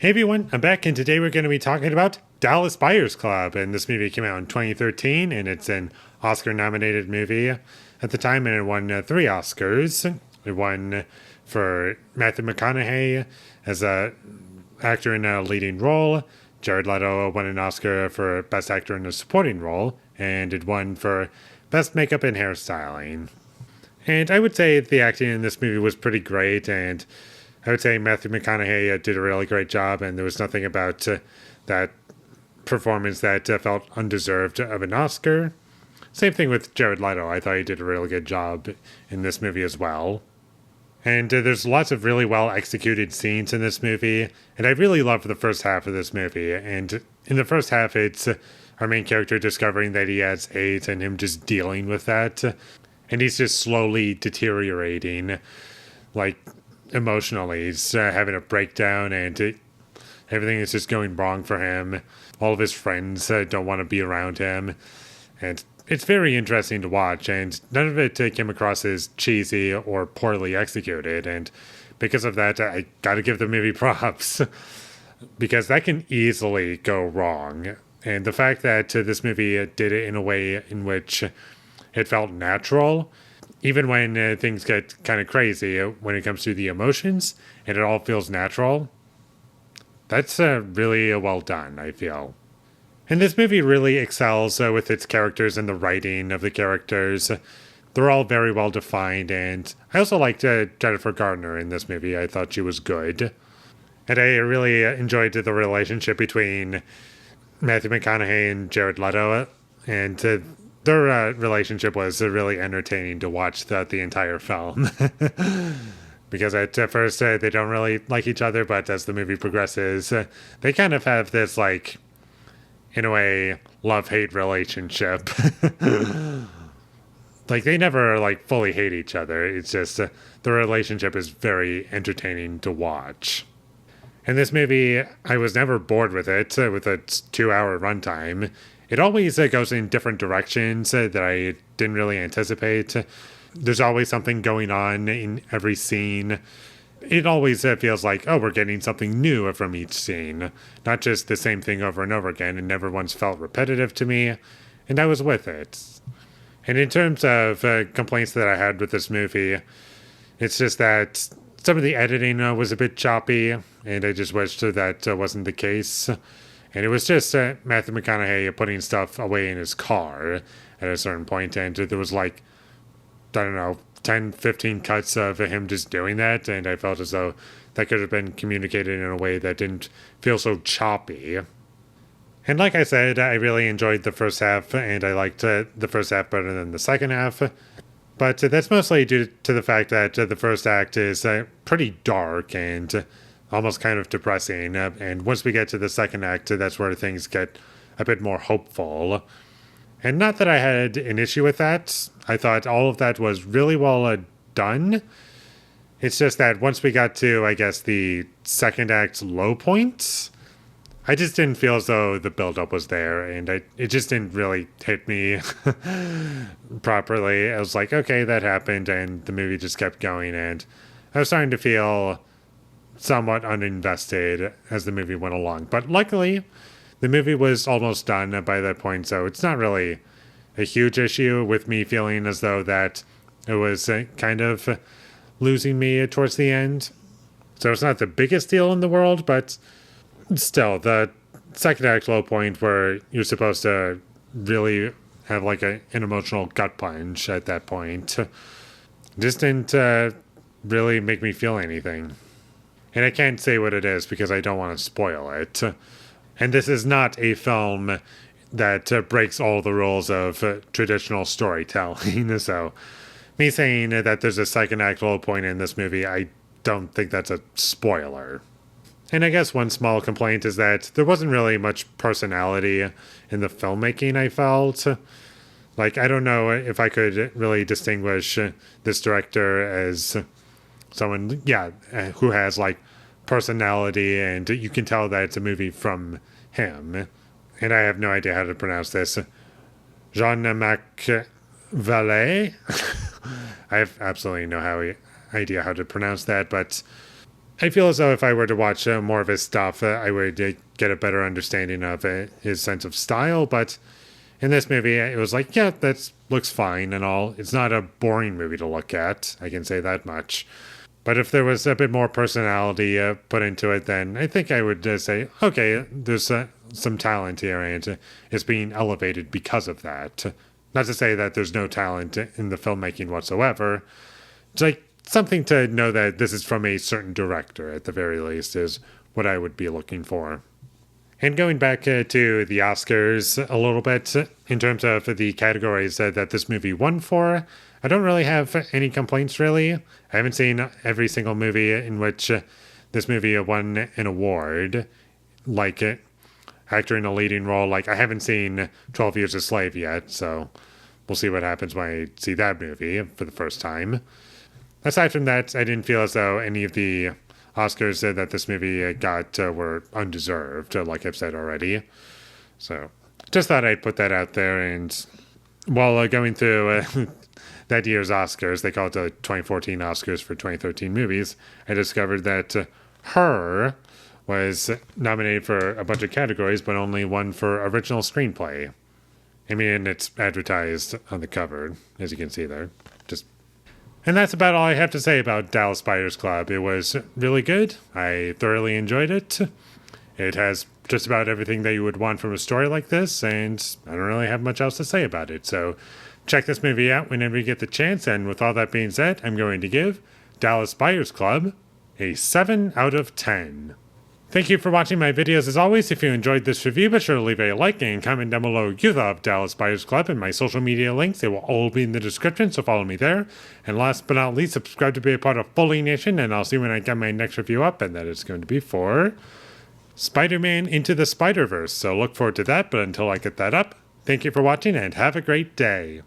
Hey everyone, I'm back, and today we're going to be talking about Dallas Buyers Club. And this movie came out in 2013, and it's an Oscar-nominated movie at the time, and it won 3 Oscars. It won for Matthew McConaughey as a actor in a leading role. Jared Leto won an Oscar for Best Actor in a Supporting Role, and it won for Best Makeup and Hairstyling. And I would say the acting in this movie was pretty great, and I would say Matthew McConaughey did a really great job, and there was nothing about that performance that felt undeserved of an Oscar. Same thing with Jared Leto. I thought he did a really good job in this movie as well. And there's lots of really well executed scenes in this movie, and I really love the first half of this movie. And in the first half, it's our main character discovering that he has AIDS and him just dealing with that. And he's just slowly deteriorating, like, emotionally. He's having a breakdown, and everything is just going wrong for him. All of his friends don't want to be around him, and it's very interesting to watch, and none of it came across as cheesy or poorly executed, and because of that, I gotta give the movie props, because that can easily go wrong. And the fact that this movie did it in a way in which it felt natural, even when things get kind of crazy when it comes to the emotions, and it all feels natural, that's really well done, I feel. And this movie really excels with its characters and the writing of the characters. They're all very well defined, and I also liked Jennifer Garner in this movie. I thought she was good. And I really enjoyed the relationship between Matthew McConaughey and Jared Leto, and their relationship was really entertaining to watch throughout the entire film. Because at first they don't really like each other, but as the movie progresses, they kind of have this, like, in a way, love-hate relationship. Like, they never, like, fully hate each other. It's just the relationship is very entertaining to watch. In this movie, I was never bored with it, with its 2-hour runtime. It always goes in different directions that I didn't really anticipate. There's always something going on in every scene. It always feels like, oh, we're getting something new from each scene, not just the same thing over and over again. It never once felt repetitive to me, and I was with it. And in terms of complaints that I had with this movie, it's just that some of the editing was a bit choppy, and I just wished that wasn't the case. And it was just Matthew McConaughey putting stuff away in his car at a certain point, and there was like, I don't know, 10, 15 cuts of him just doing that, and I felt as though that could have been communicated in a way that didn't feel so choppy. And like I said, I really enjoyed the first half, and I liked the first half better than the second half. But that's mostly due to the fact that the first act is pretty dark and almost kind of depressing. And once we get to the second act, that's where things get a bit more hopeful. And not that I had an issue with that. I thought all of that was really well done. It's just that once we got to, I guess, the second act's low point, I just didn't feel as though the buildup was there, and it just didn't really hit me properly. I was like, okay, that happened, and the movie just kept going, and I was starting to feel somewhat uninvested as the movie went along. But luckily, the movie was almost done by that point, so it's not really a huge issue with me feeling as though that it was kind of losing me towards the end. So it's not the biggest deal in the world, but still, the second act low point where you're supposed to really have like an emotional gut punch at that point just didn't really make me feel anything. And I can't say what it is because I don't want to spoil it. And this is not a film that breaks all the rules of traditional storytelling. So me saying that there's a second act low point in this movie, I don't think that's a spoiler. And I guess one small complaint is that there wasn't really much personality in the filmmaking, I felt. Like, I don't know if I could really distinguish this director as someone, who has, like, personality, and you can tell that it's a movie from him. And I have no idea how to pronounce this. Jean-Marc Vallée? I have absolutely no idea how to pronounce that, but I feel as though if I were to watch more of his stuff, I would get a better understanding of his sense of style. But in this movie, it was like, yeah, that looks fine and all. It's not a boring movie to look at. I can say that much. But if there was a bit more personality put into it, then I think I would say, okay, there's some talent here and it's being elevated because of that. Not to say that there's no talent in the filmmaking whatsoever. It's like something to know that this is from a certain director, at the very least, is what I would be looking for. And going back to the Oscars a little bit, in terms of the categories that this movie won for, I don't really have any complaints, really. I haven't seen every single movie in which this movie won an award, like actor in a leading role. Like, I haven't seen 12 Years a Slave yet, so we'll see what happens when I see that movie for the first time. Aside from that, I didn't feel as though any of the Oscars that this movie got were undeserved, like I've said already. So just thought I'd put that out there. And while going through that year's Oscars, they call it the 2014 Oscars for 2013 movies, I discovered that Her was nominated for a bunch of categories, but only won for original screenplay. I mean, it's advertised on the cover, as you can see there. And that's about all I have to say about Dallas Buyers Club. It was really good. I thoroughly enjoyed it. It has just about everything that you would want from a story like this, and I don't really have much else to say about it. So check this movie out whenever you get the chance. And with all that being said, I'm going to give Dallas Buyers Club a 7 out of 10. Thank you for watching my videos as always. If you enjoyed this review, be sure to leave a like and comment down below you thought of Dallas Buyers Club and my social media links. They will all be in the description, so follow me there. And last but not least, subscribe to be a part of Foley Nation, and I'll see you when I get my next review up, and that is going to be for Spider-Man Into the Spider-Verse. So look forward to that, but until I get that up, thank you for watching and have a great day.